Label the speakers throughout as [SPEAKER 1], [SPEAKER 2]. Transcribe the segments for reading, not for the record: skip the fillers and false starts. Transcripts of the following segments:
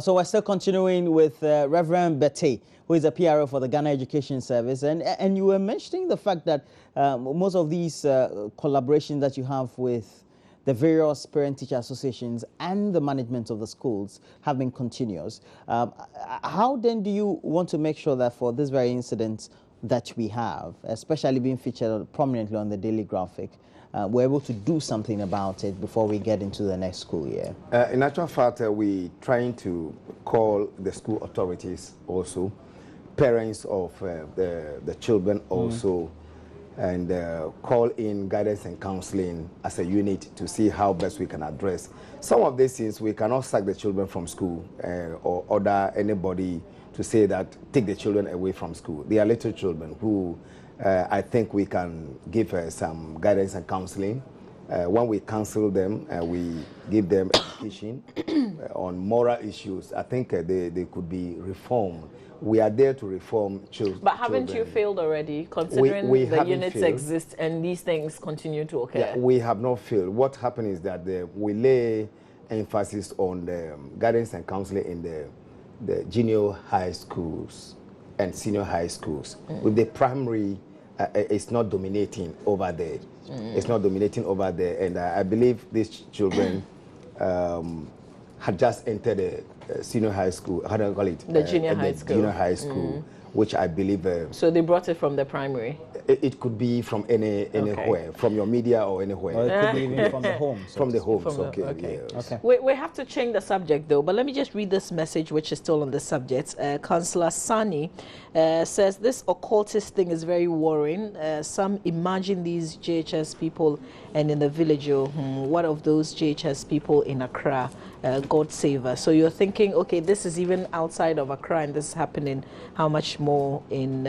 [SPEAKER 1] So we're still continuing with Reverend Betty, who is a PRO for the Ghana Education Service. And you were mentioning the fact that most of these collaborations that you have with the various parent-teacher associations and the management of the schools have been continuous. How then do you want to make sure that for this very incident that we have, especially being featured prominently on the daily graphic, we're able to do something about it before we get into the next school year?
[SPEAKER 2] In actual fact, we're trying to call the school authorities also, parents of the children also, and call in guidance and counseling as a unit to see how best we can address. Some of these things, we cannot sack the children from school or order anybody to say that take the children away from school. They are little children who I think we can give some guidance and counseling. When we counsel them, we give them education on moral issues. I think they could be reformed. We are there to reform children.
[SPEAKER 3] But haven't you failed already, considering the units exist and these things continue to occur?
[SPEAKER 2] Yeah, we have not failed. What happened is that we lay emphasis on the guidance and counseling in the junior high schools and senior high schools. With the primary, it's not dominating over there. It's not dominating over there, and I believe these children had just entered the senior high school. How do I call it?
[SPEAKER 3] The junior high school.
[SPEAKER 2] Junior high school, which I believe.
[SPEAKER 3] So they brought it from the primary.
[SPEAKER 2] It could be from anywhere, from your media or anywhere.
[SPEAKER 1] Or it could be even from the homes.
[SPEAKER 2] From the homes,
[SPEAKER 3] okay.
[SPEAKER 2] Yes.
[SPEAKER 3] Okay. We have to change the subject though, but let me just read this message which is still on the subject. Councillor Sani says this occultist thing is very worrying. Some imagine these JHS people and in the village, what of those JHS people in Accra? God save us. So you're thinking, okay, this is even outside of Accra and this is happening. How much more in,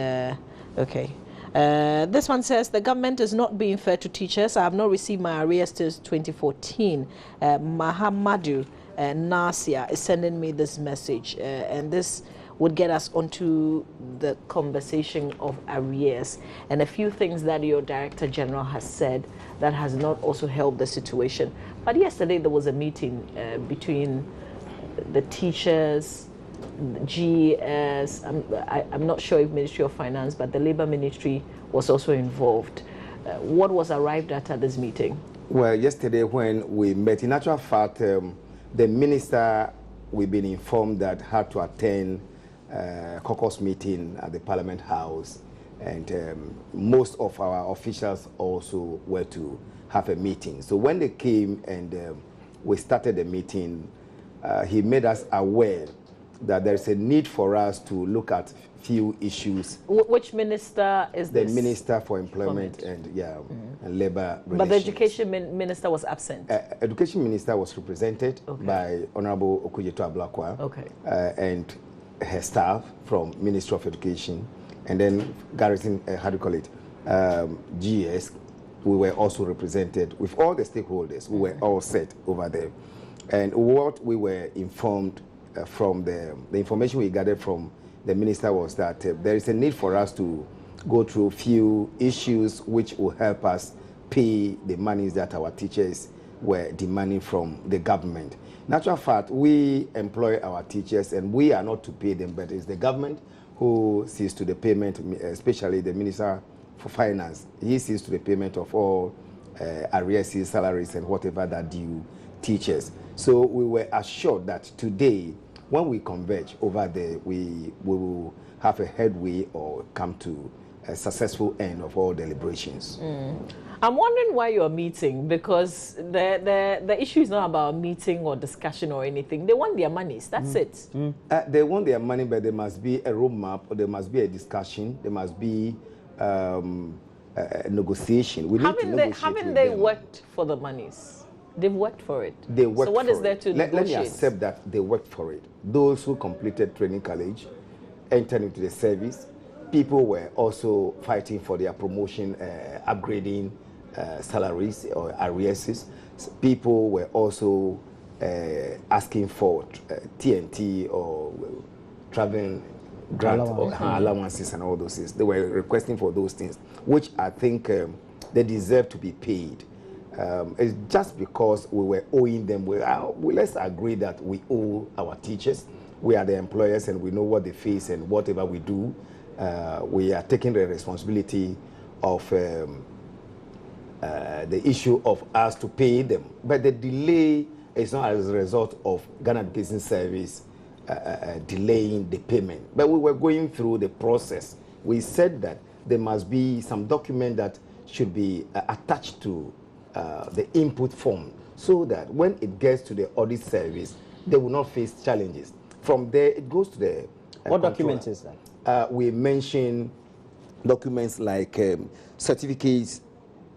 [SPEAKER 3] okay. This one says, the government is not being fair to teachers. I have not received my arrears since 2014. Mahamadu Nasia is sending me this message, and this would get us onto the conversation of arrears and a few things that your Director General has said that has not also helped the situation. But yesterday there was a meeting between the teachers, GES, I'm not sure if Ministry of Finance, but the Labour Ministry was also involved. What was arrived at this meeting?
[SPEAKER 2] Well, yesterday when we met, in actual fact, the minister, we've been informed that had to attend caucus meeting at the Parliament House, and most of our officials also were to have a meeting. So when they came and we started the meeting, he made us aware that there is a need for us to look at few issues.
[SPEAKER 3] Which minister is this?
[SPEAKER 2] The Minister for Employment and and Labour Relations.
[SPEAKER 3] But the Education Minister was absent.
[SPEAKER 2] Education Minister was represented by Honorable Okujeto Ablakwa and her staff from Ministry of Education, and then Garrison, how do you call it, GS. We were also represented with all the stakeholders. We were all set over there, and what we were informed from the information we gathered from the minister was that there is a need for us to go through a few issues which will help us pay the monies that our teachers were demanding from the government. In actual fact, we employ our teachers and we are not to pay them, but it's the government who sees to the payment, especially the Minister for Finance. He sees to the payment of all arrears, salaries and whatever that due teachers. So we were assured that today, when we converge over there, we will have a headway or come to a successful end of all deliberations.
[SPEAKER 3] I'm wondering why you're meeting, because the issue is not about meeting or discussion or anything. They want their monies. That's it.
[SPEAKER 2] They want their money, but there must be a roadmap, or there must be a discussion. There must be a negotiation. We need to negotiate.
[SPEAKER 3] Haven't they worked for the monies? They've worked for it.
[SPEAKER 2] They worked
[SPEAKER 3] so what
[SPEAKER 2] for
[SPEAKER 3] is there to negotiate?
[SPEAKER 2] Let me accept that they worked for it. Those who completed training college, entered into the service, people were also fighting for their promotion, upgrading salaries or arrears. People were also asking for TNT or traveling grant or allowances and all those things. They were requesting for those things, which I think they deserve to be paid. It's just because we were owing them. Let's agree that we owe our teachers. We are the employers and we know what they face, and whatever we do, we are taking the responsibility of the issue of us to pay them. But the delay is not as a result of Ghana Education Service delaying the payment. But we were going through the process. We said that there must be some document that should be attached to the input form, so that when it gets to the audit service, they will not face challenges. From there, it goes to the
[SPEAKER 1] what document is that?
[SPEAKER 2] We mention documents like certificates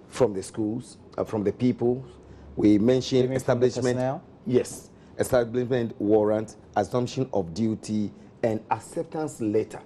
[SPEAKER 2] from the schools, from the people. We mention establishment. Yes, establishment warrant, assumption of duty, and acceptance letter.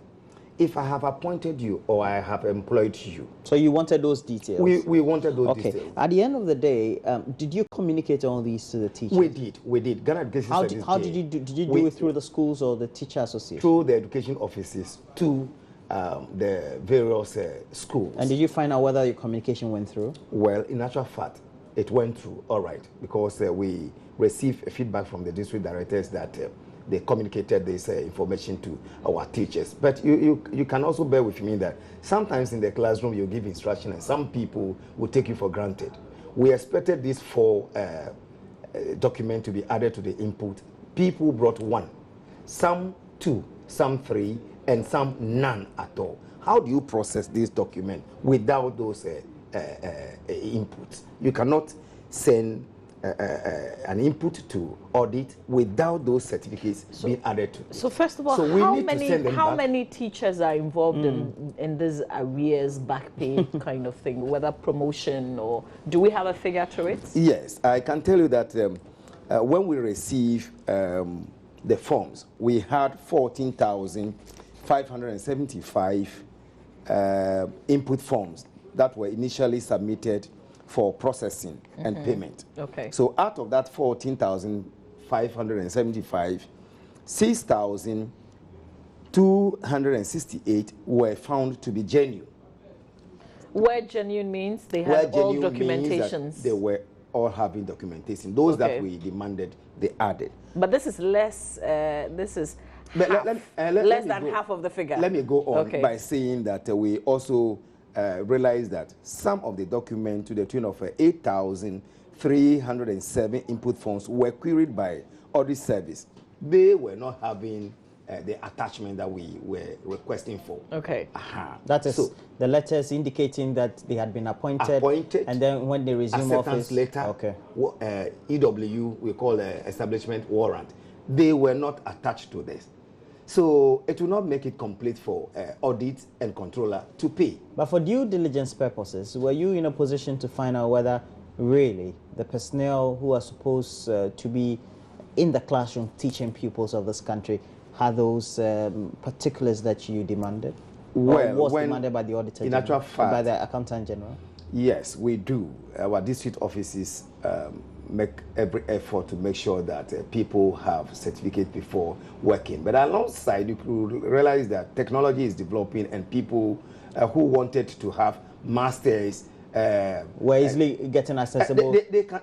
[SPEAKER 2] If I have appointed you or I have employed you.
[SPEAKER 1] So you wanted those details?
[SPEAKER 2] We wanted those details.
[SPEAKER 1] Okay. At the end of the day, did you communicate all these to the teachers?
[SPEAKER 2] We did. Ghana Education Service.
[SPEAKER 1] How did you do? Did you do it through the schools or the teacher association?
[SPEAKER 2] Through the education offices to the various schools.
[SPEAKER 1] And did you find out whether your communication went through?
[SPEAKER 2] Well, in actual fact, it went through all right, because we received feedback from the district directors that they communicated this information to our teachers. But you can also bear with me that sometimes in the classroom you give instruction and some people will take you for granted. We expected these 4 documents to be added to the input. People brought 1, some 2, some 3, and some none at all. How do you process this document without those inputs? You cannot send an input to audit without those certificates being added to it.
[SPEAKER 3] So first of all, how many teachers are involved in this arrears back pay kind of thing, whether promotion or do we have a figure to it?
[SPEAKER 2] Yes, I can tell you that when we receive the forms, we had 14,575 input forms that were initially submitted for processing and payment.
[SPEAKER 3] Okay.
[SPEAKER 2] So out of that 14,575, 6,268 were found to be genuine.
[SPEAKER 3] Where genuine means they had all documentations.
[SPEAKER 2] They were all having documentation. Those that we demanded, they added.
[SPEAKER 3] But this is less. This is less than half of the figure.
[SPEAKER 2] Let me go on by saying that we also realized that some of the documents to the tune of 8,307 input forms were queried by audit service. They were not having the attachment that we were requesting for.
[SPEAKER 3] Okay.
[SPEAKER 1] That is the letters indicating that they had been appointed, and then when they resume office.
[SPEAKER 2] Later, EW, we call establishment warrant. They were not attached to this. So it will not make it complete for audit and controller to pay.
[SPEAKER 1] But for due diligence purposes, were you in a position to find out whether really the personnel who are supposed to be in the classroom teaching pupils of this country had those particulars that you demanded?
[SPEAKER 2] Well,
[SPEAKER 1] or was demanded by the auditor general,
[SPEAKER 2] actual fact,
[SPEAKER 1] by the accountant general?
[SPEAKER 2] Yes, we do. Our district offices make every effort to make sure that people have certificate before working. But alongside, you could realize that technology is developing, and people who wanted to have masters
[SPEAKER 1] were easily getting accessible
[SPEAKER 2] they can,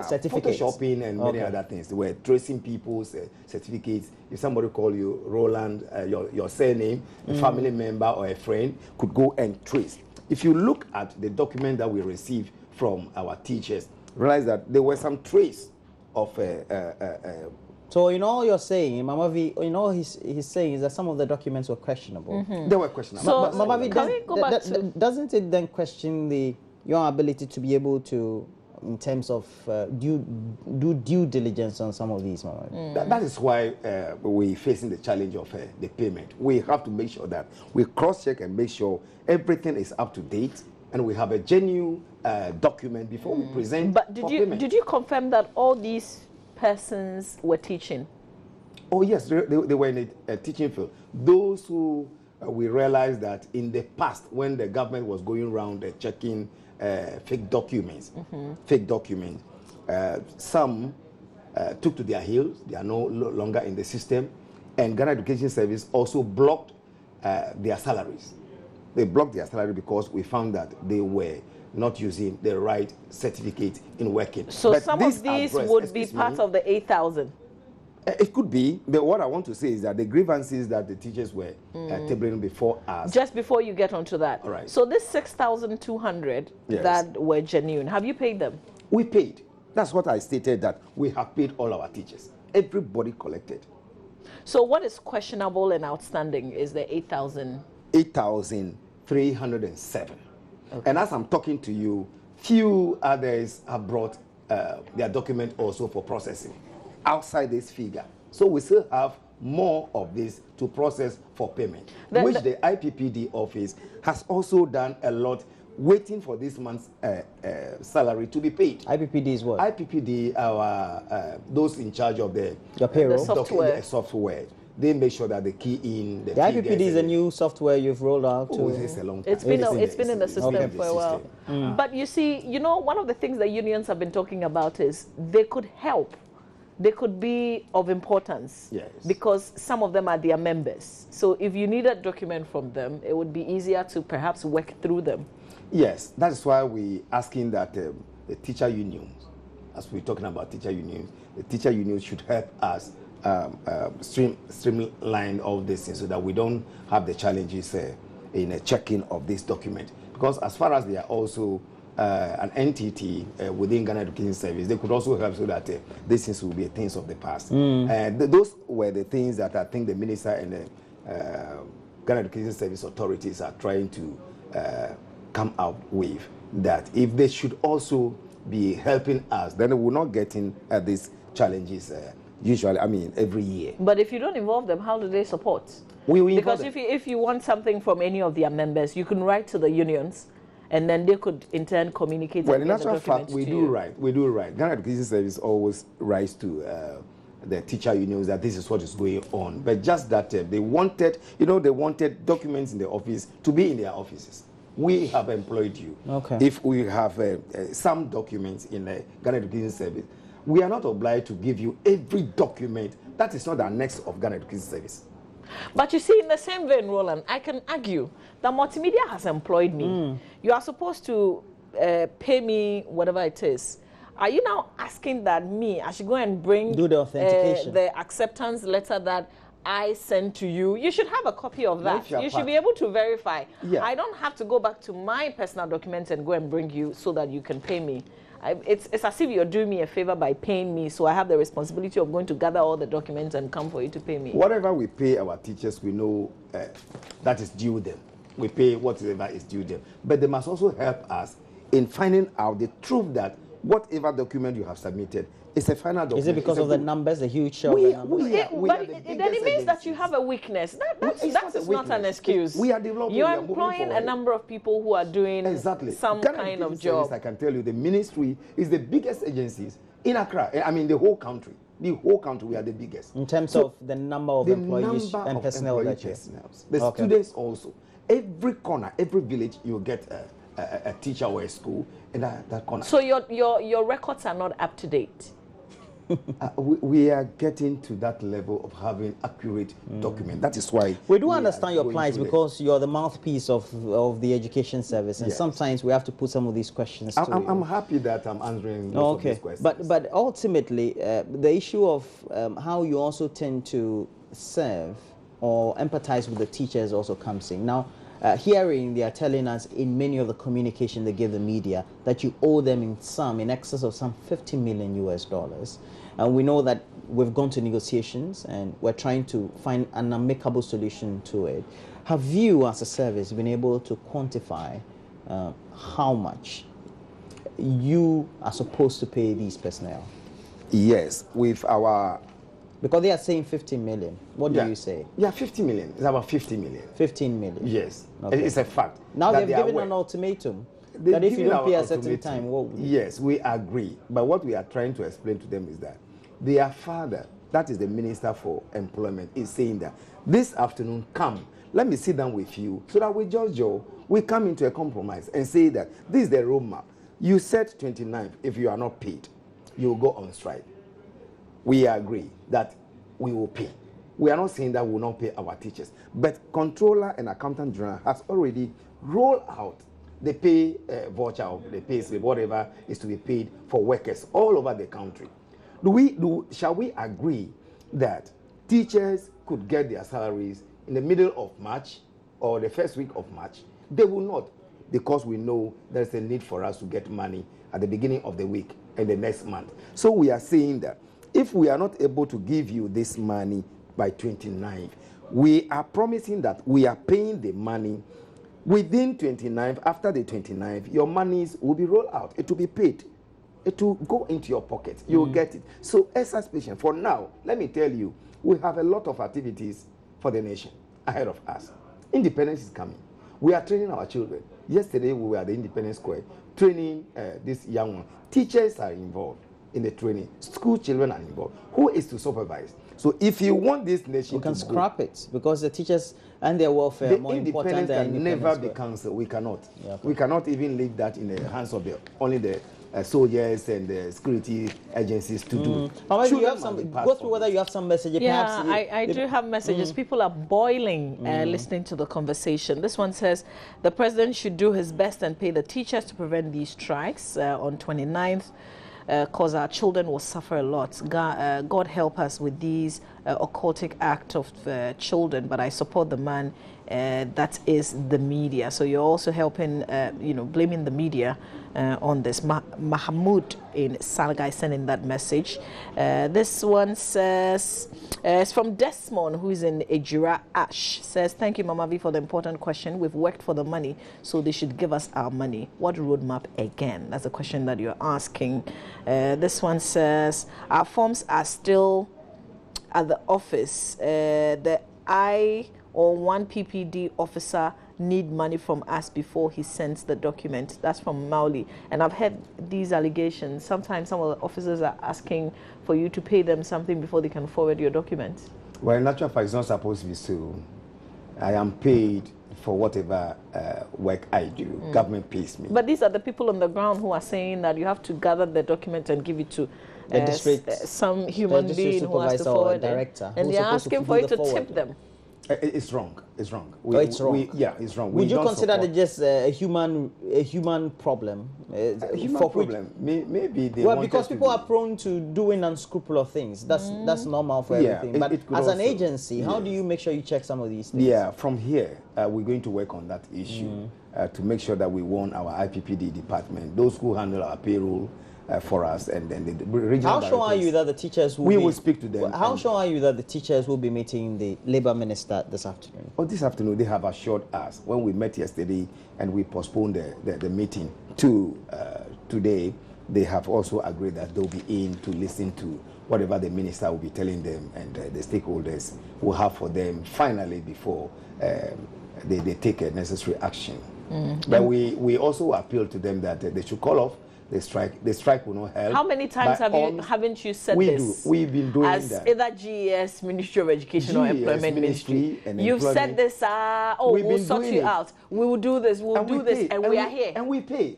[SPEAKER 1] certificates.
[SPEAKER 2] Photoshopping and many other things. They were tracing people's certificates. If somebody call you Roland, your surname, a family member or a friend could go and trace. If you look at the document that we received from our teachers, realize that there were some trace of
[SPEAKER 1] so in all you're saying, Mamavi, in all he's saying is that some of the documents were questionable.
[SPEAKER 2] They were questionable.
[SPEAKER 1] So Mamavi, doesn't it then question your ability to be able to, in terms of do due diligence on some of these, Mamavi?
[SPEAKER 2] That is why we're facing the challenge of the payment. We have to make sure that we cross-check and make sure everything is up to date, and we have a genuine document before we present.
[SPEAKER 3] But did you confirm that all these persons were teaching?
[SPEAKER 2] Oh yes, they were in a teaching field. Those who we realized that in the past, when the government was going around checking fake documents, some took to their heels. They are no longer in the system, and Ghana Education Service also blocked their salaries. They blocked their salary because we found that they were not using the right certificate in working.
[SPEAKER 3] So
[SPEAKER 2] but
[SPEAKER 3] some of these would be part of the 8,000?
[SPEAKER 2] It could be, but what I want to say is that the grievances that the teachers were tabling before us.
[SPEAKER 3] Just before you get onto that.
[SPEAKER 2] All right.
[SPEAKER 3] So this 6,200 that were genuine, have you paid them?
[SPEAKER 2] We paid. That's what I stated, that we have paid all our teachers. Everybody collected.
[SPEAKER 3] So what is questionable and outstanding is the 8,000?
[SPEAKER 2] 8,307. Okay. And as I'm talking to you, few others have brought their document also for processing outside this figure. So we still have more of this to process for payment, which the IPPD office has also done a lot, waiting for this month's salary to be paid.
[SPEAKER 1] IPPD is what?
[SPEAKER 2] IPPD, those in charge of the
[SPEAKER 1] payroll
[SPEAKER 2] software. They make sure that they key in the
[SPEAKER 1] IPPD is a new software you've rolled out.
[SPEAKER 2] It's a long time.
[SPEAKER 3] It's been in the system for a while. But you see, one of the things the unions have been talking about is they could help. They could be of importance, because some of them are their members. So if you need a document from them, it would be easier to perhaps work through them.
[SPEAKER 2] Yes, that is why we're asking that the teacher unions, as we're talking about teacher unions, the teacher unions should help us streamline all this so that we don't have the challenges in a checking of this document. Because as far as they are also an entity within Ghana Education Service, they could also help so that these things will be things of the past. Those were the things that I think the minister and the Ghana Education Service authorities are trying to come out with, that if they should also be helping us, then we're not getting these challenges usually, every year.
[SPEAKER 3] But if you don't involve them, how do they support?
[SPEAKER 2] Because
[SPEAKER 3] if you want something from any of their members, you can write to the unions, and then they could in turn communicate.
[SPEAKER 2] Well, in actual fact, we do write. Ghana Education Service always writes to the teacher unions that this is what is going on. But just that they wanted, they wanted documents in the office to be in their offices. We have employed you.
[SPEAKER 1] Okay.
[SPEAKER 2] If we have some documents in the Ghana Education Service, we are not obliged to give you every document. That is not the annex of Ghana Education Service.
[SPEAKER 3] But you see, in the same vein, Roland, I can argue that multimedia has employed me. You are supposed to pay me whatever it is. Are you now asking that I should go and do the authentication, the acceptance letter that I sent to you? You should have a copy of that. You should be able to verify. Yeah. I don't have to go back to my personal documents and go and bring you so that you can pay me. It's as if you're doing me a favor by paying me, so I have the responsibility of going to gather all the documents and come for you to pay me.
[SPEAKER 2] Whatever we pay our teachers, we know that is due them. We pay whatever is due them. But they must also help us in finding out the truth that whatever document you have submitted is a final document.
[SPEAKER 1] Is it because of the numbers, the huge share of the numbers?
[SPEAKER 3] Then it means that you have a weakness. That's not an excuse.
[SPEAKER 2] We are developing.
[SPEAKER 3] You're employing a number of people who are doing some kind of job.
[SPEAKER 2] I can tell you, the ministry is the biggest agencies in Accra. The whole country. The whole country, we are the biggest.
[SPEAKER 1] In terms of the number of employees and personnel that you have.
[SPEAKER 2] The students also. Every corner, every village, you get a teacher or a school in that corner.
[SPEAKER 3] So your records are not up to date?
[SPEAKER 2] We are getting to that level of having accurate document. That is why
[SPEAKER 1] we do understand your plight, because you're the mouthpiece of the education service, and sometimes we have to put some of these questions to you.
[SPEAKER 2] I'm happy that I'm answering most of these questions.
[SPEAKER 1] But ultimately, the issue of how you also tend to serve or empathize with the teachers also comes in. Now, hearing they are telling us in many of the communication they give the media that you owe them in excess of some $50 million. And we know that we've gone to negotiations and we're trying to find an amicable solution to it. Have you as a service been able to quantify how much you are supposed to pay these personnel?
[SPEAKER 2] Yes, with our...
[SPEAKER 1] Because they are saying 15 million. What do you say?
[SPEAKER 2] Yeah, 50 million. It's about 50 million.
[SPEAKER 1] 15 million.
[SPEAKER 2] Yes. Okay. It's a fact.
[SPEAKER 1] Now they've given an ultimatum that if you don't pay a certain time, what would you?
[SPEAKER 2] Yes, we agree. But what we are trying to explain to them is that their father, that is the Minister for Employment, is saying that this afternoon, come, let me sit down with you so that we judge you. We come into a compromise and say that this is the roadmap. You said 29th, if you are not paid, you will go on strike. We agree that we will pay. We are not saying that we will not pay our teachers. But Controller and Accountant General has already rolled out the pay voucher or the pay slip, whatever is to be paid for workers all over the country. Shall we agree that teachers could get their salaries in the middle of March or the first week of March? They will not, because we know there's a need for us to get money at the beginning of the week and the next month. So we are saying that if we are not able to give you this money by 29th, we are promising that we are paying the money within 29th. After the 29th, your monies will be rolled out. It will be paid. It will go into your pocket. You will get it. So, as patient, for now, let me tell you, we have a lot of activities for the nation ahead of us. Independence is coming. We are training our children. Yesterday, we were at the Independence Square training this young one. Teachers are involved in the training. School children are involved. Who is to supervise? So if you want this nation
[SPEAKER 1] we can
[SPEAKER 2] to
[SPEAKER 1] scrap it, because the teachers and their welfare are more important than
[SPEAKER 2] can never be cancelled. We cannot. Yeah, okay. We cannot even leave that in the hands of only the soldiers and the security agencies to do.
[SPEAKER 1] You have some, go through whether you have some messages.
[SPEAKER 3] Yeah, I do have messages. People are boiling listening to the conversation. This one says, the president should do his best and pay the teachers to prevent these strikes on 29th. Because our children will suffer a lot. God help us with these occultic act of children, but I support the man that is the media. So you're also helping, blaming the media on this. Mahmoud in Salgai sending that message. This one says, it's from Desmond, who is in Ejura Ash. Says, thank you, Mama V, for the important question. We've worked for the money, so they should give us our money. What roadmap again? That's a question that you're asking. This one says, our forms are still at the office. The I or one PPD officer need money from us before he sends the document. That's from Mauli. And I've heard these allegations. Sometimes some of the officers are asking for you to pay them something before they can forward your document.
[SPEAKER 2] Well, in natural fact, it's not supposed to be so. I am paid for whatever work I do. Government pays me.
[SPEAKER 3] But these are the people on the ground who are saying that you have to gather the document and give it to
[SPEAKER 1] the district,
[SPEAKER 3] some human being who has to forward it. And they're asking for you to tip them.
[SPEAKER 2] It's wrong. It's wrong.
[SPEAKER 1] It's wrong.
[SPEAKER 2] Yeah, it's wrong.
[SPEAKER 1] Would you consider it just a human problem?
[SPEAKER 2] A human problem? Maybe they
[SPEAKER 1] because people are prone to doing unscrupulous things. That's normal for everything. But as an agency, how do you make sure you check some of these things?
[SPEAKER 2] Yeah, from here, we're going to work on that issue to make sure that we warn our IPPD department, those who handle our payroll, for us, and then the regional.
[SPEAKER 1] How sure are you that the teachers will?
[SPEAKER 2] We will speak to them.
[SPEAKER 1] How sure are you that the teachers will be meeting the Labour Minister this afternoon?
[SPEAKER 2] Oh, this afternoon they have assured us. When we met yesterday and we postponed the meeting to today, they have also agreed that they'll be in to listen to whatever the minister will be telling them, and the stakeholders will have for them finally before they take a necessary action. But we also appeal to them that they should call off the strike will not help.
[SPEAKER 3] How many times haven't you said this?
[SPEAKER 2] We've been doing
[SPEAKER 3] as
[SPEAKER 2] that.
[SPEAKER 3] Either GES, Ministry of Education, or Employment Ministry. You've said this, we'll sort you out. We will do this, we'll do this, and we are here.
[SPEAKER 2] And we pay.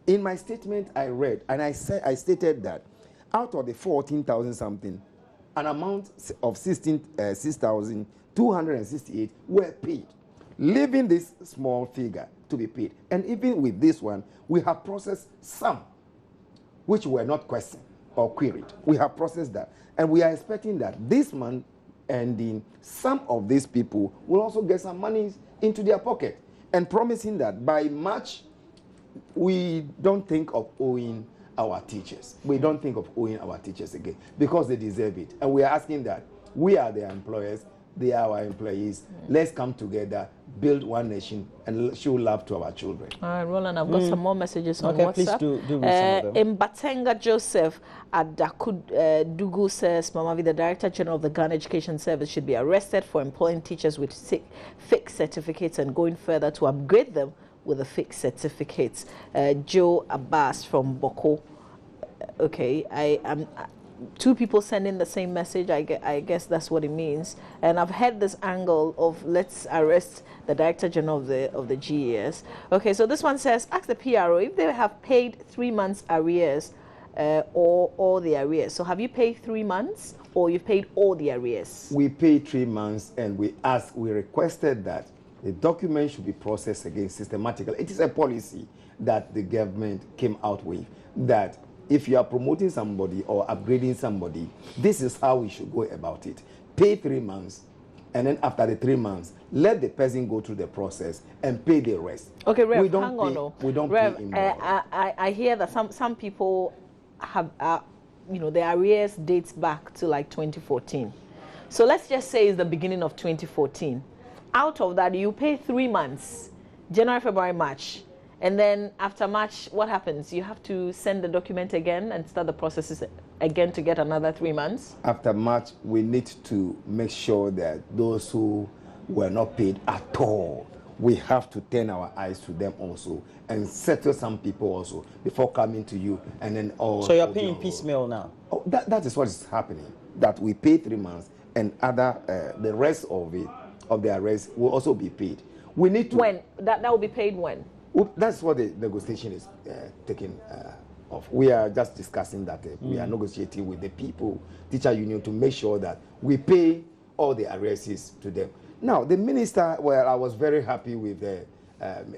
[SPEAKER 2] In my statement I read, and I stated that out of the 14,000 something, an amount of 6,268 were paid, leaving this small figure to be paid. And even with this one, we have processed some which were not questioned or queried. We have processed that. And we are expecting that this month ending, some of these people will also get some money into their pocket, and promising that by March, we don't think of owing our teachers. We don't think of owing our teachers again, because they deserve it. And we are asking that we are their employers, they are our employees. Let's come together, build one nation, and show love to our children.
[SPEAKER 3] All right, Roland, I've got some more messages on WhatsApp.
[SPEAKER 1] Please do read some of them.
[SPEAKER 3] Mbatenga Joseph at Dugu says, Mama V, the Director General of the Ghana Education Service should be arrested for employing teachers with fake certificates and going further to upgrade them with the fake certificates. Joe Abbas from Boko. Okay, I am... two people sending the same message. I guess that's what it means. And I've had this angle of let's arrest the Director General of the GES. Okay, so this one says, ask the PRO if they have paid 3 months arrears or all the arrears. So have you paid 3 months or you've paid all the arrears?
[SPEAKER 2] We paid 3 months, and we requested that The document should be processed again systematically. It is a policy that the government came out with, that if you are promoting somebody or upgrading somebody, this is how we should go about it. Pay 3 months, and then after the 3 months, let the person go through the process and pay the rest.
[SPEAKER 3] Okay, Rev,
[SPEAKER 2] we don't
[SPEAKER 3] hang
[SPEAKER 2] pay,
[SPEAKER 3] on. No.
[SPEAKER 2] We don't
[SPEAKER 3] Rev,
[SPEAKER 2] pay in more.
[SPEAKER 3] I hear that some people have, the arrears dates back to like 2014. So let's just say it's the beginning of 2014. Out of that, you pay 3 months, January, February, March. And then after March, what happens? You have to send the document again and start the processes again to get another 3 months?
[SPEAKER 2] After March, we need to make sure that those who were not paid at all, we have to turn our eyes to them also and settle some people also before coming to you and then all.
[SPEAKER 1] So you're paying piecemeal now?
[SPEAKER 2] Oh, that is what is happening. That we pay 3 months and the rest of it, of the arrest will also be paid. We need to.
[SPEAKER 3] When? That will be paid when?
[SPEAKER 2] That's what the negotiation is taking off. We are just discussing that we are negotiating with the people, teacher union, to make sure that we pay all the arrears to them. Now, the minister, well, I was very happy with the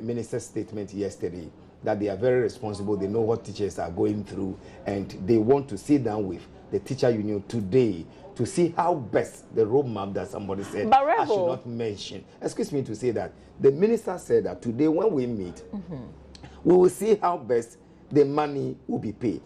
[SPEAKER 2] minister's statement yesterday that they are very responsible. They know what teachers are going through, and they want to sit down with the teacher union today to see how best the roadmap that somebody said I should not mention. Excuse me to say that. The minister said that today when we meet, we will see how best the money will be paid.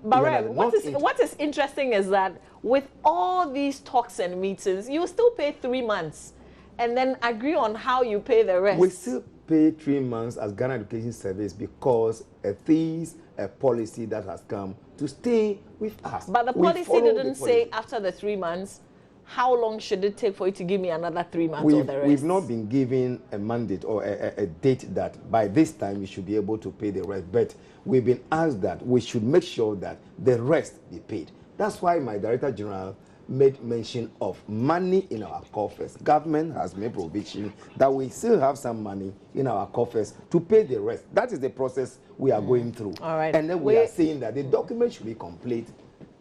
[SPEAKER 3] But what is interesting is that with all these talks and meetings, you still pay 3 months and then agree on how you pay the rest.
[SPEAKER 2] We still pay 3 months as Ghana Education Service because it is a policy that has come to stay with us.
[SPEAKER 3] But the policy didn't say after the 3 months, how long should it take for you to give me another 3 months or the rest?
[SPEAKER 2] We've not been given a mandate or a date that by this time we should be able to pay the rest, but we've been asked that we should make sure that the rest be paid. That's why my Director General made mention of money in our coffers. Government has made provision that we still have some money in our coffers to pay the rest. That is the process we are going through.
[SPEAKER 3] All right.
[SPEAKER 2] And then we are saying that the document should be complete.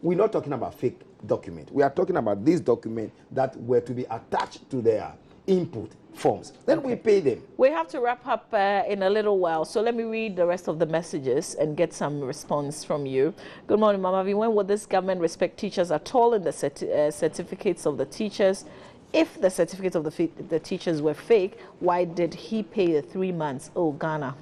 [SPEAKER 2] We're not talking about fake document. We are talking about these documents that were to be attached to their input forms. Then we pay them.
[SPEAKER 3] We have to wrap up in a little while, so let me read the rest of the messages and get some response from you. Good morning, Mama V. When would this government respect teachers at all in the certificates of the teachers? If the certificates of the teachers were fake, why did he pay the 3 months? Oh, Ghana.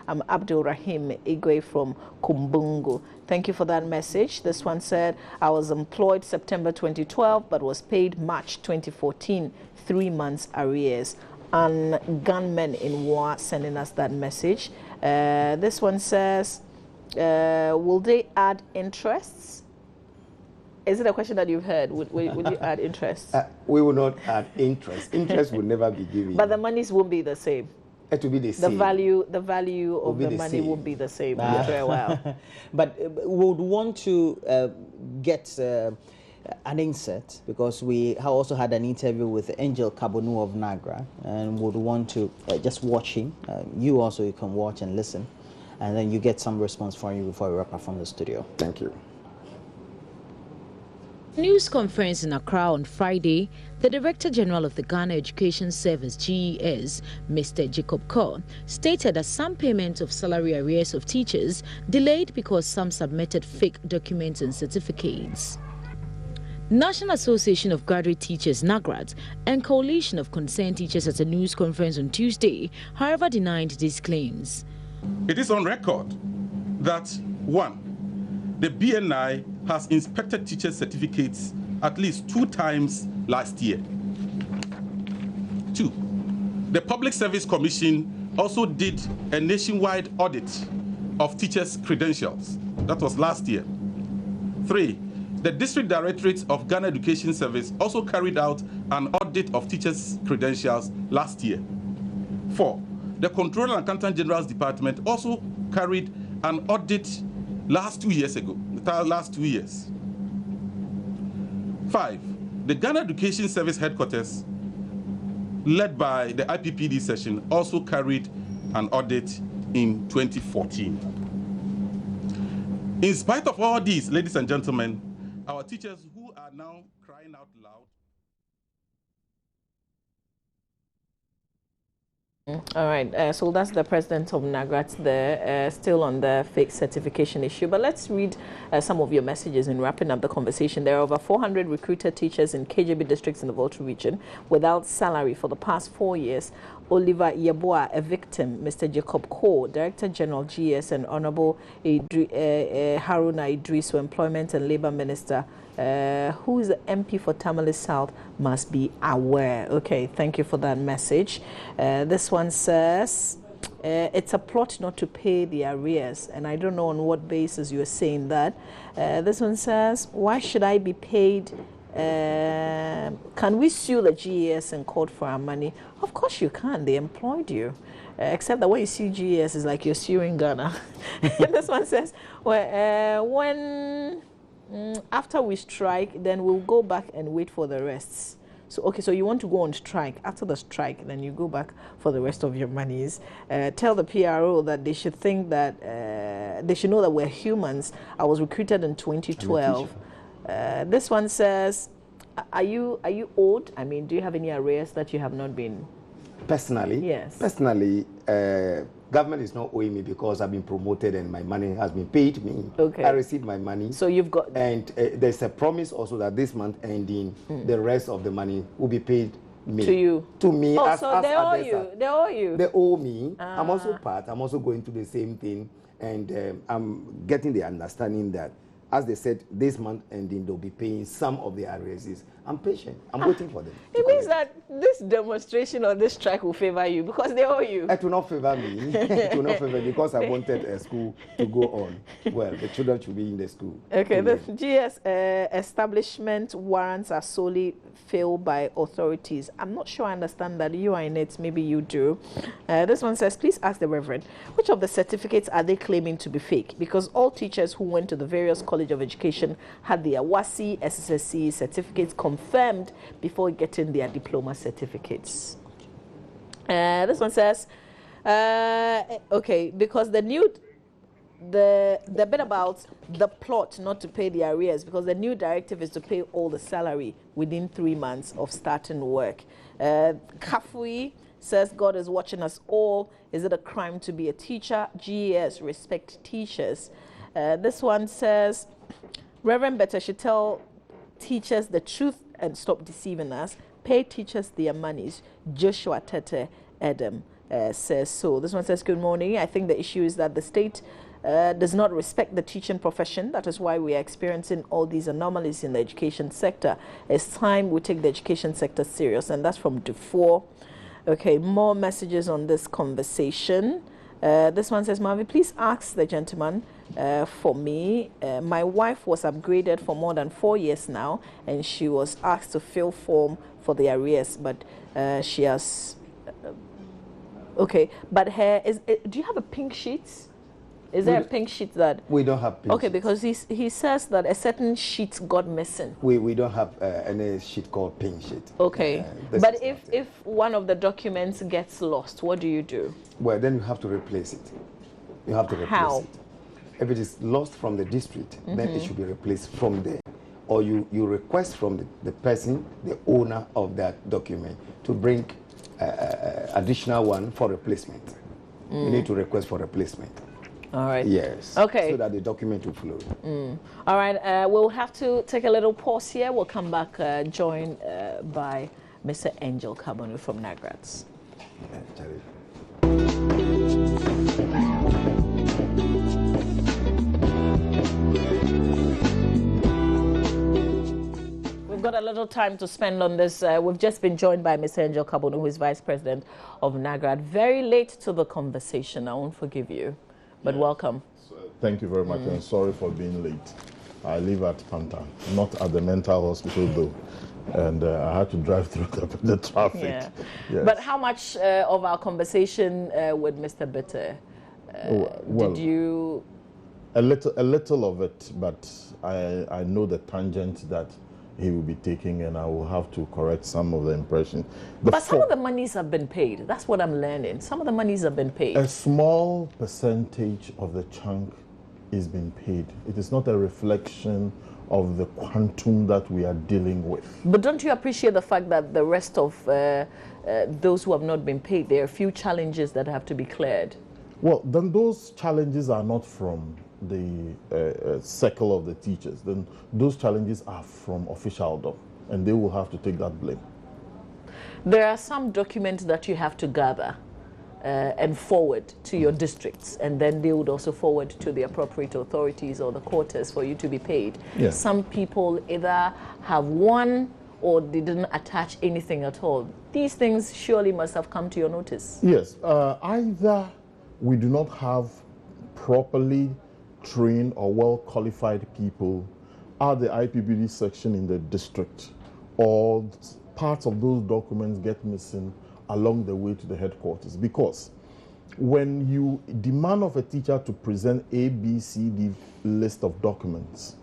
[SPEAKER 3] I'm Abdul Rahim Igwe from Kumbungu. Thank you for that message. This one said, I was employed September 2012, but was paid March 2014, 3 months arrears. And gunmen in war sending us that message. This one says, will they add interests? Is it a question that you've heard? Will you add interest?
[SPEAKER 2] We will not add interest. Interest will never be given.
[SPEAKER 3] But the monies won't be the same.
[SPEAKER 2] It will be the same.
[SPEAKER 3] The value of the money won't be the same. Very well.
[SPEAKER 1] But we would want to get an insert, because we also had an interview with Angel Kabonu of Nagra, and would want to just watch him. You can watch and listen, and then you get some response from you before we wrap up from the studio.
[SPEAKER 2] Thank you.
[SPEAKER 4] News conference in Accra on Friday, the Director General of the Ghana Education Service, GES, Mr. Jacob Kaur, stated that some payment of salary arrears of teachers delayed because some submitted fake documents and certificates. National Association of Graduate Teachers, NAGRAT, and Coalition of Concerned Teachers at a news conference on Tuesday, however, denied these claims.
[SPEAKER 5] It is on record that, 1, the BNI has inspected teacher certificates at least 2 times last year. 2, the Public Service Commission also did a nationwide audit of teachers' credentials. That was last year. 3, the District Directorate of Ghana Education Service also carried out an audit of teachers' credentials last year. 4, the Controller and Accountant General's Department also carried an audit last 2 years ago, the last 2 years. 5, the Ghana Education Service headquarters, led by the IPPD session, also carried an audit in 2014. In spite of all these, ladies and gentlemen, our teachers who are now crying out loud
[SPEAKER 3] All right, so that's the president of NAGRAT there, still on the fake certification issue. But let's read some of your messages in wrapping up the conversation. There are over 400 recruited teachers in KJB districts in the Volta region without salary for the past 4 years. Oliver Yeboah, a victim. Mr. Jacob Ko, Director General GS, and Honorable Haruna Idrisu, Employment and Labour Minister, who is the MP for Tamale South, must be aware. Okay, thank you for that message. This one says, it's a plot not to pay the arrears, and I don't know on what basis you are saying that. This one says, why should I be paid? Can we sue the GES in court for our money? Of course you can. They employed you. Except that when you sue GES, it's like you're suing Ghana. This one says, well, when after we strike, then we'll go back and wait for the rests. So, okay, so you want to go on strike. After the strike, then you go back for the rest of your monies. Tell the PRO that they should think that, they should know that we're humans. I was recruited in 2012. This one says, are you owed? I mean, do you have any arrears that you have not been?
[SPEAKER 2] Personally?
[SPEAKER 3] Yes.
[SPEAKER 2] Personally, government is not owing me because I've been promoted and my money has been paid me.
[SPEAKER 3] Okay.
[SPEAKER 2] I received my money.
[SPEAKER 3] So you've got...
[SPEAKER 2] And there's a promise also that this month ending, the rest of the money will be paid me.
[SPEAKER 3] To you?
[SPEAKER 2] To me.
[SPEAKER 3] Oh, so they owe you? They owe you?
[SPEAKER 2] They owe me. I'm also part. I'm also going through the same thing. And I'm getting the understanding that, as they said, this month ending, they'll be paying some of the arrears. I'm patient. I'm waiting for them.
[SPEAKER 3] It means that this demonstration or this strike will favor you because they owe you.
[SPEAKER 2] It will not favor me. It will not favor me because I wanted a school to go on. Well, the children should be in the school.
[SPEAKER 3] Okay, the GS establishment warrants are solely filled by authorities. I'm not sure I understand that. You are in it. Maybe you do. This one says, please ask the Reverend, which of the certificates are they claiming to be fake? Because all teachers who went to the various College of Education had their WASI, SSSC certificates confirmed before getting their diploma certificates. This one says, okay, because the bit about the plot not to pay the arrears, because the new directive is to pay all the salary within 3 months of starting work. Kafui says, God is watching us all. Is it a crime to be a teacher? GES, respect teachers. This one says, Reverend Better should tell teachers the truth and stop deceiving us. Pay teachers their monies. Joshua Tete Adam says so. This one says, good morning. I think the issue is that the state does not respect the teaching profession. That is why we are experiencing all these anomalies in the education sector. It's time we take the education sector serious. And that's from Dufour. Okay, more messages on this conversation. This one says, Marvin, please ask the gentleman for me. My wife was upgraded for more than 4 years now, and she was asked to fill form for the arrears, but she has... okay, but do you have a pink sheet? Is there a pink sheet that...
[SPEAKER 2] We don't have pink
[SPEAKER 3] Okay,
[SPEAKER 2] sheets.
[SPEAKER 3] because he says that a certain sheet got missing.
[SPEAKER 2] We don't have any sheet called pink sheet.
[SPEAKER 3] Okay, but if one of the documents gets lost, what do you do?
[SPEAKER 2] Well, then you have to replace it. You have to replace
[SPEAKER 3] How?
[SPEAKER 2] it. If it is lost from the district, then it should be replaced from there. Or you request from the person, the owner of that document, to bring additional one for replacement. You need to request for replacement.
[SPEAKER 3] All right.
[SPEAKER 2] Yes.
[SPEAKER 3] Okay.
[SPEAKER 2] So that the document will flow.
[SPEAKER 3] All right. We'll have to take a little pause here. We'll come back joined by Mr. Angel Kabonu from NAGRATS. We've got a little time to spend on this. We've just been joined by Mr. Angel Kabonu, who is Vice President of NAGRAT. Very late to the conversation. I won't forgive you. But welcome.
[SPEAKER 6] Thank you very much, and sorry for being late. I live at Panta, not at the mental hospital though, and I had to drive through the traffic.
[SPEAKER 3] Yeah.
[SPEAKER 6] Yes.
[SPEAKER 3] But how much of our conversation with Mr. Bitter did you...
[SPEAKER 6] A little of it, but I know the tangent that he will be taking, and I will have to correct some of the impression.
[SPEAKER 3] But some of the monies have been paid. That's what I'm learning. Some of the monies have been paid.
[SPEAKER 6] A small percentage of the chunk is being paid. It is not a reflection of the quantum that we are dealing with.
[SPEAKER 3] But don't you appreciate the fact that the rest of those who have not been paid, there are a few challenges that have to be cleared?
[SPEAKER 6] Well, then those challenges are not from the circle of the teachers. Then those challenges are from officialdom, and they will have to take that blame.
[SPEAKER 3] There are some documents that you have to gather and forward to your districts, and then they would also forward to the appropriate authorities or the quarters for you to be paid.
[SPEAKER 6] Yes.
[SPEAKER 3] Some people either have one or they didn't attach anything at all. These things surely must have come to your notice.
[SPEAKER 6] Yes, either we do not have properly trained or well-qualified people at the IPPD section in the district, or parts of those documents get missing along the way to the headquarters. Because when you demand of a teacher to present A, B, C, D list of documents,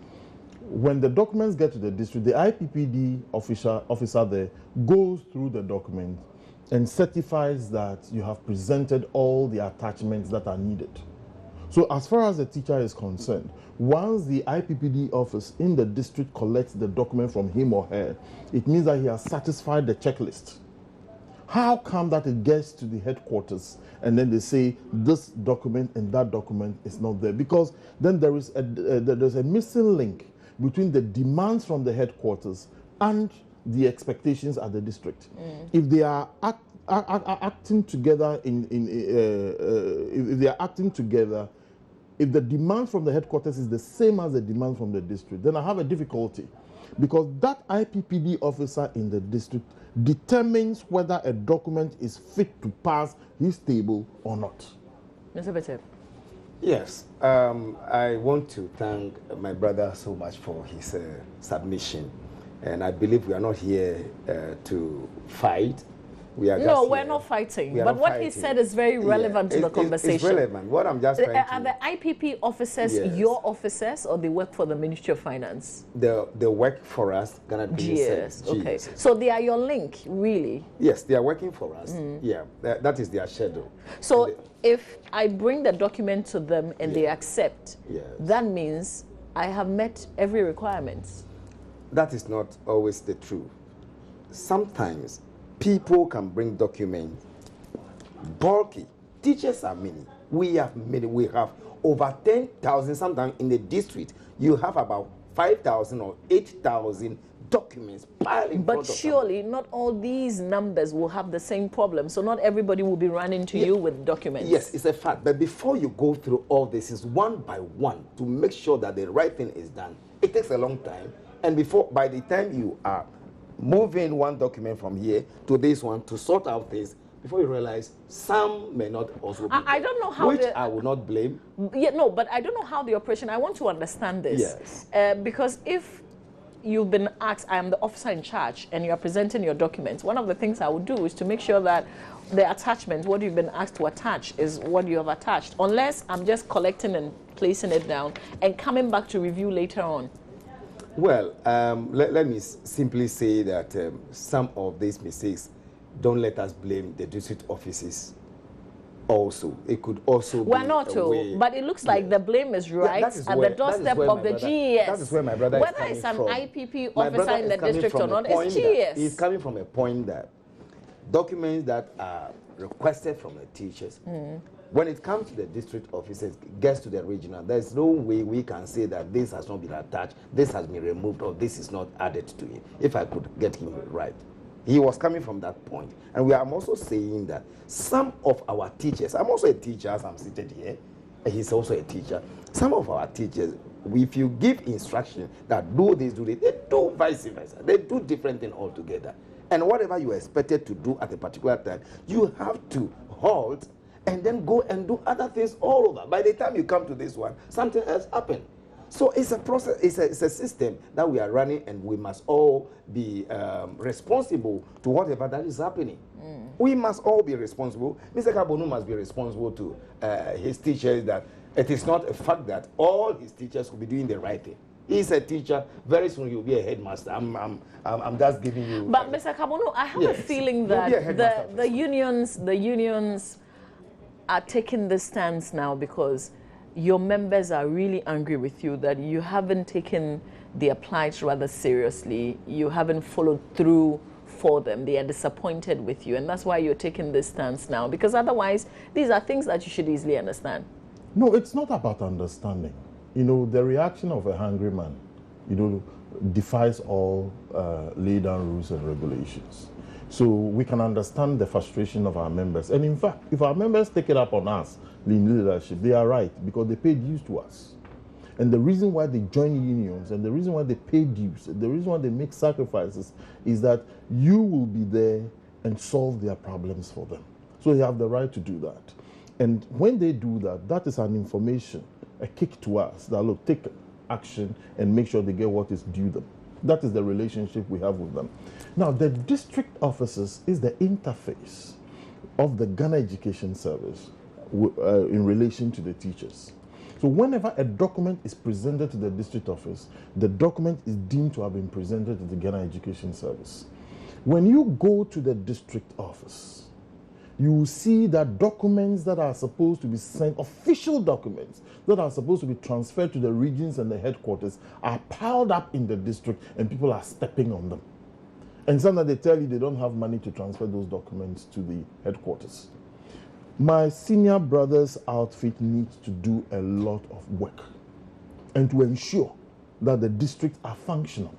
[SPEAKER 6] when the documents get to the district, the IPPD officer there goes through the document and certifies that you have presented all the attachments that are needed. So as far as the teacher is concerned, once the IPPD office in the district collects the document from him or her, it means that he has satisfied the checklist. How come that it gets to the headquarters and then they say this document and that document is not there? Because then there's a missing link between the demands from the headquarters and the expectations at the district. If they are acting together if the demand from the headquarters is the same as the demand from the district, then I have a difficulty, because that IPPD officer in the district determines whether a document is fit to pass his table or not.
[SPEAKER 3] Mr. Bete.
[SPEAKER 2] Yes, I want to thank my brother so much for his submission, and I believe we are not here to fight.
[SPEAKER 3] No, we're not fighting. But what he said is very relevant to the conversation.
[SPEAKER 2] It's relevant. What I'm just trying to...
[SPEAKER 3] Are the IPP officers your officers, or they work for the Ministry of Finance?
[SPEAKER 2] They work for us.
[SPEAKER 3] GS, okay. So they are your link, really?
[SPEAKER 2] Yes, they are working for us. Yeah, that is their schedule.
[SPEAKER 3] So if I bring the document to them and they accept, that means I have met every requirement.
[SPEAKER 2] That is not always the truth. Sometimes people can bring documents bulky. Teachers are many. We have many. We have over 10,000. Sometimes in the district, you have about 5,000 or 8,000 documents piling.
[SPEAKER 3] But surely not all these numbers will have the same problem. So not everybody will be running to you with documents.
[SPEAKER 2] Yes, it's a fact. But before you go through all this, is one by one to make sure that the right thing is done. It takes a long time. And by the time you are moving one document from here to this one to sort out this, before you realize some may not also be
[SPEAKER 3] I don't know how,
[SPEAKER 2] which I will not blame.
[SPEAKER 3] Yeah, no, but I don't know how the operation, I want to understand this. Yes. Because if you've been asked, I am the officer in charge, and you're presenting your documents, one of the things I would do is to make sure that the attachment, what you've been asked to attach, is what you have attached, unless I'm just collecting and placing it down and coming back to review later on.
[SPEAKER 2] Well, let me simply say that some of these mistakes, don't let us blame the district offices also. It could also
[SPEAKER 3] be not a way. But it looks like the blame is right at the doorstep of the GES.
[SPEAKER 2] That is where my brother
[SPEAKER 3] Whether
[SPEAKER 2] is coming from.
[SPEAKER 3] Whether it's an IPP officer in the district or not, it's GES.
[SPEAKER 2] He's coming from a point that documents that are requested from the teachers, when it comes to the district officers, gets to the regional, there's no way we can say that this has not been attached, this has been removed, or this is not added to it, if I could get him right. He was coming from that point. And I'm also saying that some of our teachers, I'm also a teacher as I'm seated here, and he's also a teacher. Some of our teachers, if you give instruction that do this, they do vice versa. They do different things altogether. And whatever you are expected to do at a particular time, you have to halt and then go and do other things all over. By the time you come to this one, something else happened. So it's a process, it's a system that we are running, and we must all be responsible to whatever that is happening. We must all be responsible. Mr. Kabonu must be responsible to his teachers, that it is not a fact that all his teachers will be doing the right thing. He's a teacher. Very soon he'll be a headmaster. I'm just giving you.
[SPEAKER 3] But Mr. Kabonu, I have a feeling that the unions are taking this stance now because your members are really angry with you that you haven't taken their plight rather seriously, you haven't followed through for them, they are disappointed with you, and that's why you're taking this stance now, because otherwise these are things that you should easily understand.
[SPEAKER 6] No, it's not about understanding. You know, the reaction of a hungry man, you know, defies all laid down rules and regulations. So we can understand the frustration of our members. And in fact, if our members take it up on us, the leadership, they are right, because they pay dues to us. And the reason why they join unions and the reason why they pay dues, the reason why they make sacrifices is that you will be there and solve their problems for them. So they have the right to do that. And when they do that, that is an information, a kick to us that, look, take action and make sure they get what is due them. That is the relationship we have with them. Now, the district offices is the interface of the Ghana Education Service in relation to the teachers. So whenever a document is presented to the district office, the document is deemed to have been presented to the Ghana Education Service. When you go to the district office, you will see that documents that are supposed to be sent, official documents that are supposed to be transferred to the regions and the headquarters, are piled up in the district and people are stepping on them. And sometimes they tell you they don't have money to transfer those documents to the headquarters. My senior brother's outfit needs to do a lot of work and to ensure that the districts are functional.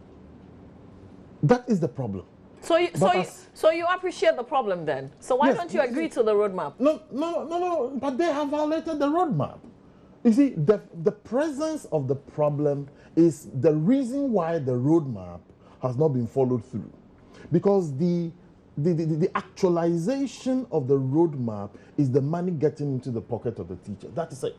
[SPEAKER 6] That is the problem.
[SPEAKER 3] So you appreciate the problem then? So why don't you agree to the roadmap?
[SPEAKER 6] No, but they have violated the roadmap. You see, the presence of the problem is the reason why the roadmap has not been followed through. Because the actualization of the roadmap is the money getting into the pocket of the teacher. That is it.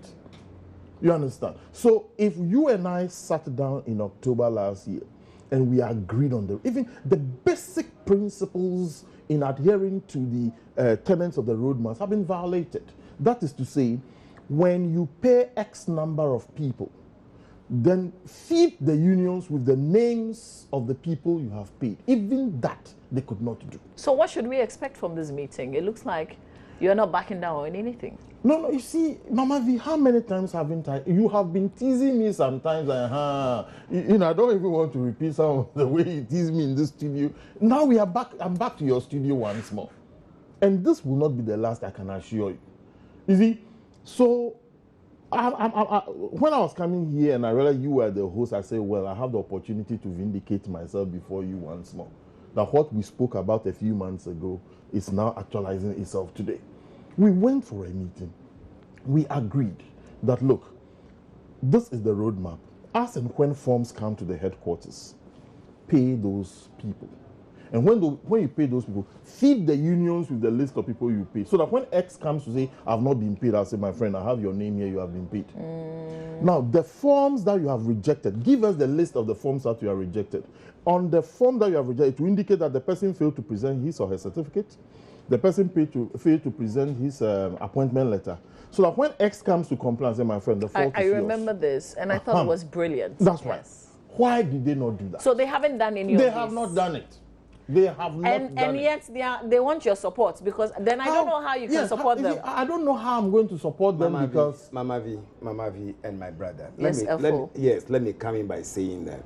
[SPEAKER 6] You understand? So if you and I sat down in October last year and we agreed on even the basic principles in adhering to the tenets of the roadmap have been violated. That is to say, when you pay X number of people, then feed the unions with the names of the people you have paid. Even that they could not do.
[SPEAKER 3] So what should we expect from this meeting? It looks like you're not backing down on anything.
[SPEAKER 6] No, you see, Mama V, how many times haven't I? You have been teasing me sometimes. I don't even want to repeat some of the way you tease me in this studio. Now we are back. I'm back to your studio once more. And this will not be the last, I can assure you. You see, so when I was coming here and I realized you were the host, I said, well, I have the opportunity to vindicate myself before you once more. That what we spoke about a few months ago is now actualizing itself today. We went for a meeting. We agreed that, look, this is the roadmap. As and when forms come to the headquarters, pay those people. And when you pay those people, feed the unions with the list of people you pay. So that when X comes to say, I've not been paid, I'll say, my friend, I have your name here, you have been paid. Now, the forms that you have rejected, give us the list of the forms that you have rejected. On the form that you have rejected, to indicate that the person failed to present his or her certificate, the person failed to present his appointment letter. So that when X comes to complain, I say, my friend, the fault is yours.
[SPEAKER 3] I remember this, and I thought it was brilliant.
[SPEAKER 6] That's right. Why did they not do that?
[SPEAKER 3] So they haven't done any of this?
[SPEAKER 6] They have not done it. They have not done it.
[SPEAKER 3] And yet they want your support, because then I don't know how you can support them.
[SPEAKER 6] I don't know how I'm going to support them because...
[SPEAKER 2] Mama V, and my brother.
[SPEAKER 3] Let
[SPEAKER 2] me come in by saying that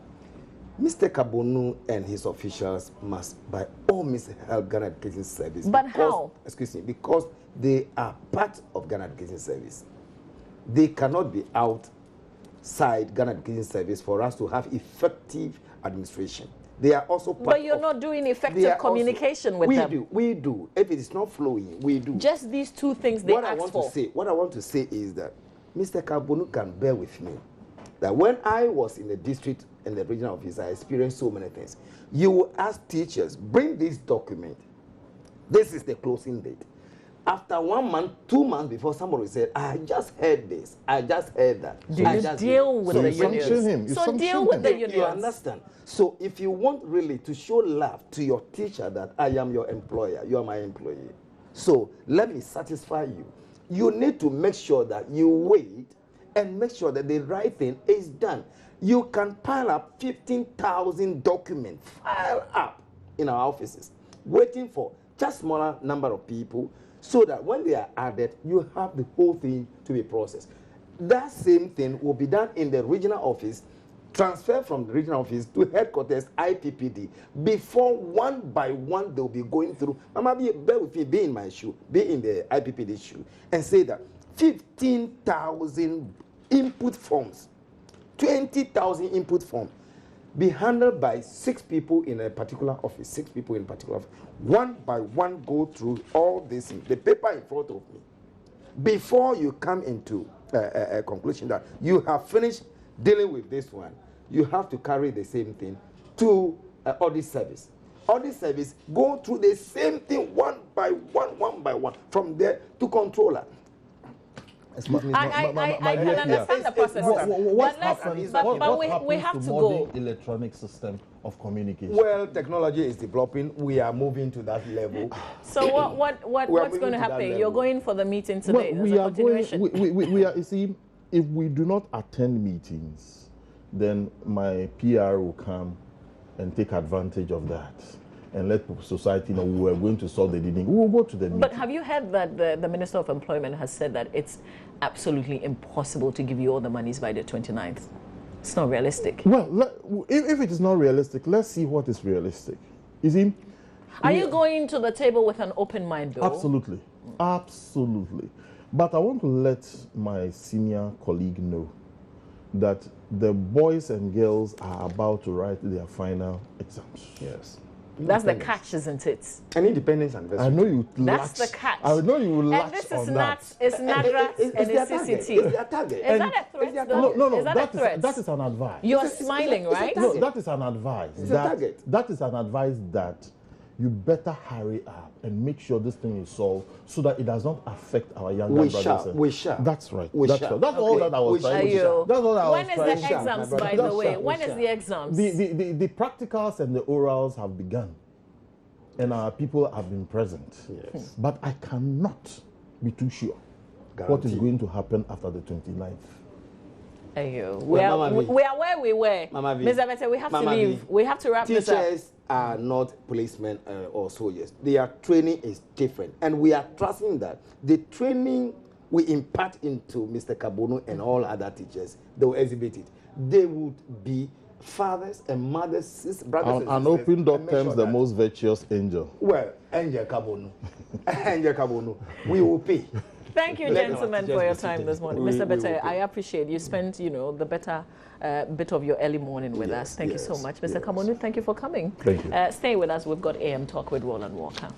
[SPEAKER 2] Mr. Kabonu and his officials must by all means help Ghana Education Service.
[SPEAKER 3] But how?
[SPEAKER 2] Excuse me, because they are part of Ghana Education Service. They cannot be outside Ghana Education Service for us to have effective administration. They are also part
[SPEAKER 3] But you're not doing effective communication with them.
[SPEAKER 2] We do. If it is not flowing, we do.
[SPEAKER 3] Just these two things they ask for.
[SPEAKER 2] What I want to say is that Mr. Kabonu can bear with me that when I was in the district and the regional office, I experienced so many things. You will ask teachers, bring this document. This is the closing date. After 1 month, 2 months before, somebody said, I just heard this, I just heard that.
[SPEAKER 3] Do you deal with the unions?
[SPEAKER 6] So
[SPEAKER 3] deal with the unions.
[SPEAKER 2] You understand? So if you want really to show love to your teacher that I am your employer, you are my employee. So let me satisfy you. You need to make sure that you wait and make sure that the right thing is done. You can pile up 15,000 documents, file up in our offices, waiting for just smaller number of people, so that when they are added, you have the whole thing to be processed. that same thing will be done in the regional office, transfer from the regional office to headquarters IPPD. Before one by one they'll be going through. Mama, bear with me, be in my shoe, be in the IPPD shoe, and say that 15,000 input forms, 20,000 input forms, be handled by 6 people in a particular office, 6 people in a particular office. One by one go through all this, the paper in front of me, before you come into a conclusion that you have finished dealing with this one. You have to carry the same thing to audit service. Audit service go through the same thing one by one, from there to controller.
[SPEAKER 6] Excuse me,
[SPEAKER 3] I can understand the process. But we have to go.
[SPEAKER 6] Electronic system of communication.
[SPEAKER 2] Well, technology is developing. We are moving to that level.
[SPEAKER 3] So what's going to happen? You're going for the meeting today.
[SPEAKER 6] Well, we are going. We are. You see, if we do not attend meetings, then my PR will come and take advantage of that and let society know we are going to solve the meeting. We will go to the meeting.
[SPEAKER 3] But have you heard that the Minister of Employment has said that it's absolutely impossible to give you all the monies by the 29th? It's not realistic.
[SPEAKER 6] Well, if it is not realistic, let's see what is realistic. You see?
[SPEAKER 3] Are you going to the table with an open mind, though?
[SPEAKER 6] Absolutely. Absolutely. But I want to let my senior colleague know that the boys and girls are about to write their final exams.
[SPEAKER 2] Yes.
[SPEAKER 3] That's the catch, isn't it?
[SPEAKER 2] And independence anniversary.
[SPEAKER 6] I know you.
[SPEAKER 3] That's the catch.
[SPEAKER 6] I know you will latch
[SPEAKER 3] And this is
[SPEAKER 6] on
[SPEAKER 3] not.
[SPEAKER 6] that.
[SPEAKER 3] It's NADRA and it's CCT.
[SPEAKER 2] It's their target.
[SPEAKER 3] Is that a threat, though?
[SPEAKER 6] No.
[SPEAKER 3] Is that a threat?
[SPEAKER 6] That is an advice.
[SPEAKER 3] You're smiling, right?
[SPEAKER 6] No, that is an advice.
[SPEAKER 2] It's a target.
[SPEAKER 6] That is an advice that you better hurry up and make sure this thing is solved so that it does not affect our younger brothers.
[SPEAKER 2] We shall.
[SPEAKER 6] That's right.
[SPEAKER 2] That's
[SPEAKER 6] all that I was trying to say. That's all I was
[SPEAKER 3] When is
[SPEAKER 6] trying
[SPEAKER 3] the
[SPEAKER 6] to say.
[SPEAKER 3] exams, by the way? When is the exams?
[SPEAKER 6] The practicals and the orals have begun, and our people have been present.
[SPEAKER 2] Yes.
[SPEAKER 6] But I cannot be too sure what is going to happen after the 29th.
[SPEAKER 3] We are where we were. Ms. Abete, we have to leave. We have to wrap this up.
[SPEAKER 2] Teachers are not policemen or soldiers. Their training is different. And we are trusting that the training we impart into Mr. Kabono and all other teachers, they will exhibit it. They would be fathers and mothers, sisters, brothers and sisters.
[SPEAKER 6] An open door terms the most virtuous angel.
[SPEAKER 2] Well, Angel Kabono. Angel Kabono. We will pay.
[SPEAKER 3] Thank you, gentlemen, for your time this morning. Mr. Bete, I appreciate you spent, the better bit of your early morning with us. Thank you so much. Mr. Kamonu, thank you for coming.
[SPEAKER 6] Thank you.
[SPEAKER 3] Stay with us. We've got AM Talk with Roland Walker.